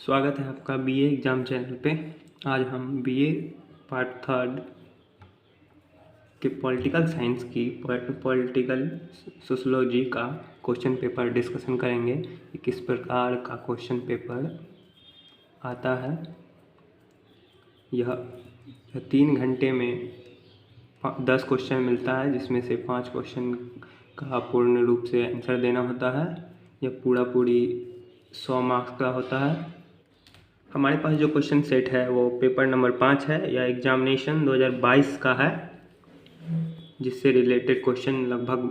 स्वागत है आपका बीए एग्ज़ाम चैनल पे। आज हम बीए पार्ट थर्ड के पॉलिटिकल साइंस की पॉलिटिकल सोशोलॉजी का क्वेश्चन पेपर डिस्कशन करेंगे कि किस प्रकार का क्वेश्चन पेपर आता है। यह 3 घंटे में 10 क्वेश्चन मिलता है, जिसमें से 5 क्वेश्चन का पूर्ण रूप से आंसर देना होता है। यह पूरी 100 मार्क्स का होता है। हमारे पास जो क्वेश्चन सेट है वो पेपर नंबर 5 है। यह एग्जामिनेशन 2022 का है, जिससे रिलेटेड क्वेश्चन लगभग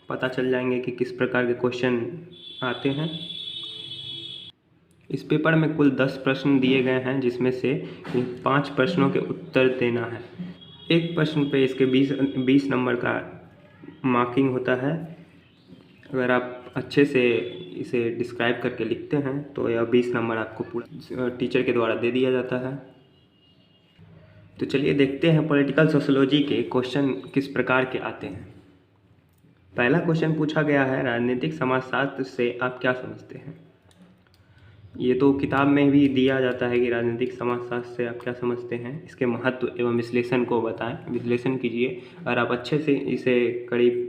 पता चल जाएंगे कि किस प्रकार के क्वेश्चन आते हैं। इस पेपर में कुल 10 प्रश्न दिए गए हैं, जिसमें से 5 प्रश्नों के उत्तर देना है। एक प्रश्न पे इसके 20 नंबर का मार्किंग होता है। अगर आप अच्छे से इसे डिस्क्राइब करके लिखते हैं तो यह 20 नंबर आपको पूरा टीचर के द्वारा दे दिया जाता है। तो चलिए देखते हैं पॉलिटिकल सोशोलॉजी के क्वेश्चन किस प्रकार के आते हैं। पहला क्वेश्चन पूछा गया है, राजनीतिक समाजशास्त्र से आप क्या समझते हैं। ये तो किताब में भी दिया जाता है कि राजनीतिक समाजशास्त्र से आप क्या समझते हैं, इसके महत्व एवं विश्लेषण को बताएं, विश्लेषण कीजिए। अगर आप अच्छे से इसे करीब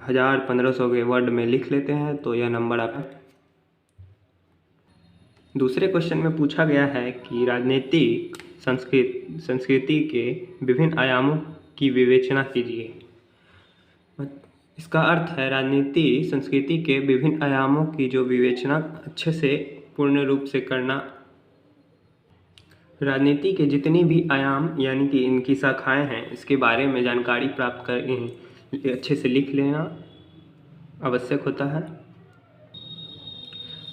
1000-1500 के वर्ड में लिख लेते हैं तो यह नंबर आता है। दूसरे क्वेश्चन में पूछा गया है कि राजनीतिक संस्कृति के विभिन्न आयामों की विवेचना कीजिए। इसका अर्थ है राजनीति संस्कृति के विभिन्न आयामों की जो विवेचना अच्छे से पूर्ण रूप से करना। राजनीति के जितनी भी आयाम यानी कि इनकी शाखाएं हैं, इसके बारे में जानकारी प्राप्त कर अच्छे से लिख लेना आवश्यक होता है।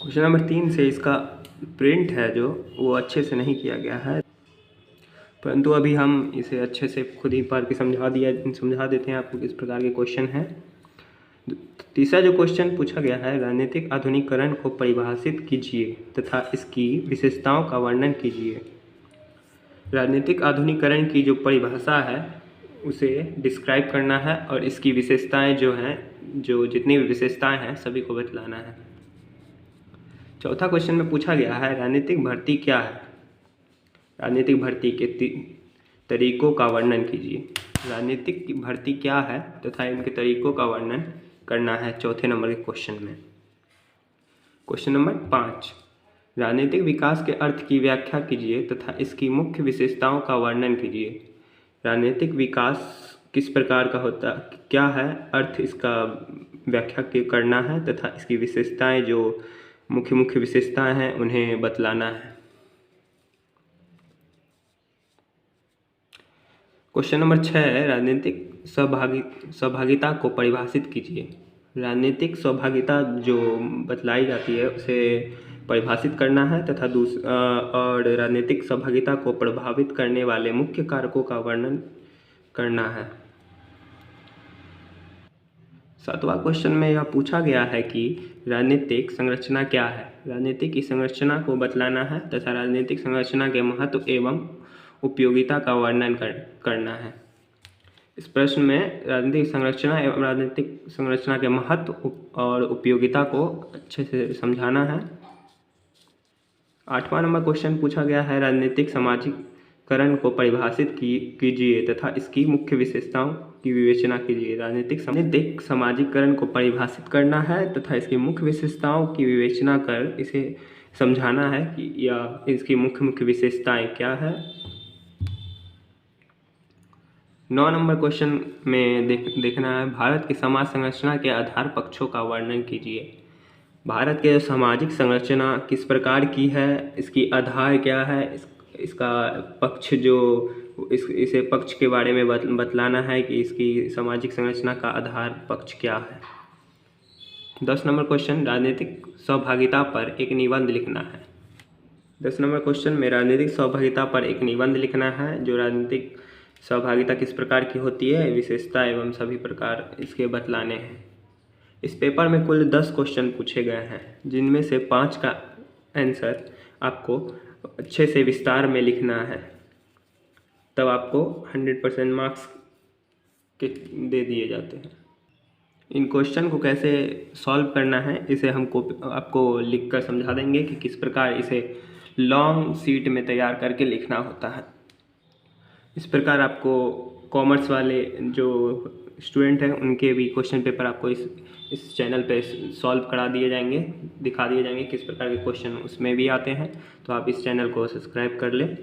क्वेश्चन नंबर 3 से इसका प्रिंट है जो वो अच्छे से नहीं किया गया है, परंतु अभी हम इसे अच्छे से खुद ही पढ़ के समझा देते हैं आपको किस प्रकार के क्वेश्चन हैं। तीसरा जो क्वेश्चन पूछा गया है, राजनीतिक आधुनिकीकरण को परिभाषित कीजिए तथा इसकी विशेषताओं का वर्णन कीजिए। राजनीतिक आधुनिकीकरण की जो परिभाषा है उसे डिस्क्राइब करना है और इसकी विशेषताएं जो हैं, जो जितनी भी विशेषताएं हैं सभी को बतलाना है। चौथा क्वेश्चन में पूछा गया है, राजनीतिक भर्ती क्या है। राजनीतिक भर्ती के तरीकों का वर्णन कीजिए। राजनीतिक भर्ती क्या है तथा इनके तरीकों का वर्णन करना है चौथे नंबर के क्वेश्चन में। क्वेश्चन नंबर 5, राजनीतिक विकास के अर्थ की व्याख्या कीजिए तथा इसकी मुख्य विशेषताओं का वर्णन कीजिए। राजनीतिक विकास किस प्रकार का होता क्या है, अर्थ इसका व्याख्या करना है तथा इसकी विशेषताएं जो मुख्य विशेषताएं हैं उन्हें बतलाना है। क्वेश्चन नंबर 6, राजनीतिक सहभागिता को परिभाषित कीजिए। राजनीतिक सहभागिता जो बतलाई जाती है उसे परिभाषित करना है तथा और राजनीतिक सहभागिता को प्रभावित करने वाले मुख्य कारकों का वर्णन करना है। 7वां क्वेश्चन में यह पूछा गया है कि राजनीतिक संरचना क्या है। राजनीतिक की संरचना को बतलाना है तथा राजनीतिक संरचना के महत्व एवं उपयोगिता का वर्णन करना है। इस प्रश्न में राजनीतिक संरचना एवं राजनीतिक संरचना के महत्व और उपयोगिता को अच्छे से समझाना है। 8वां नंबर क्वेश्चन पूछा गया है, राजनीतिक समाजीकरण को परिभाषित कीजिए तथा इसकी मुख्य विशेषताओं की विवेचना कीजिए। राजनीतिक समाजीकरण को परिभाषित करना है तथा इसकी मुख्य विशेषताओं की विवेचना कर इसे समझाना है कि या इसकी मुख्य विशेषताएं क्या है। 9 नंबर क्वेश्चन में देखना है, भारत की समाज संरचना के आधार पक्षों का वर्णन कीजिए। भारत के सामाजिक संरचना किस प्रकार की है, इसकी आधार क्या है, इसका पक्ष जो इसे पक्ष के बारे में बतलाना है कि इसकी सामाजिक संरचना का आधार पक्ष क्या है। 10 नंबर क्वेश्चन, राजनीतिक सहभागिता पर एक निबंध लिखना है। 10 नंबर क्वेश्चन में राजनीतिक सहभागिता पर एक निबंध लिखना है, जो राजनीतिक सहभागिता किस प्रकार की होती है, विशेषता एवं सभी प्रकार इसके बतलाने हैं। इस पेपर में कुल 10 क्वेश्चन पूछे गए हैं, जिनमें से 5 का आंसर आपको अच्छे से विस्तार में लिखना है, तब आपको 100% मार्क्स के दे दिए जाते हैं। इन क्वेश्चन को कैसे सॉल्व करना है इसे हमको आपको लिख कर समझा देंगे कि किस प्रकार इसे लॉन्ग शीट में तैयार करके लिखना होता है। इस प्रकार आपको कॉमर्स वाले जो स्टूडेंट हैं उनके भी क्वेश्चन पेपर आपको इस चैनल पे सॉल्व करा दिए जाएंगे, दिखा दिए जाएंगे किस प्रकार के क्वेश्चन उसमें भी आते हैं। तो आप इस चैनल को सब्सक्राइब कर लें।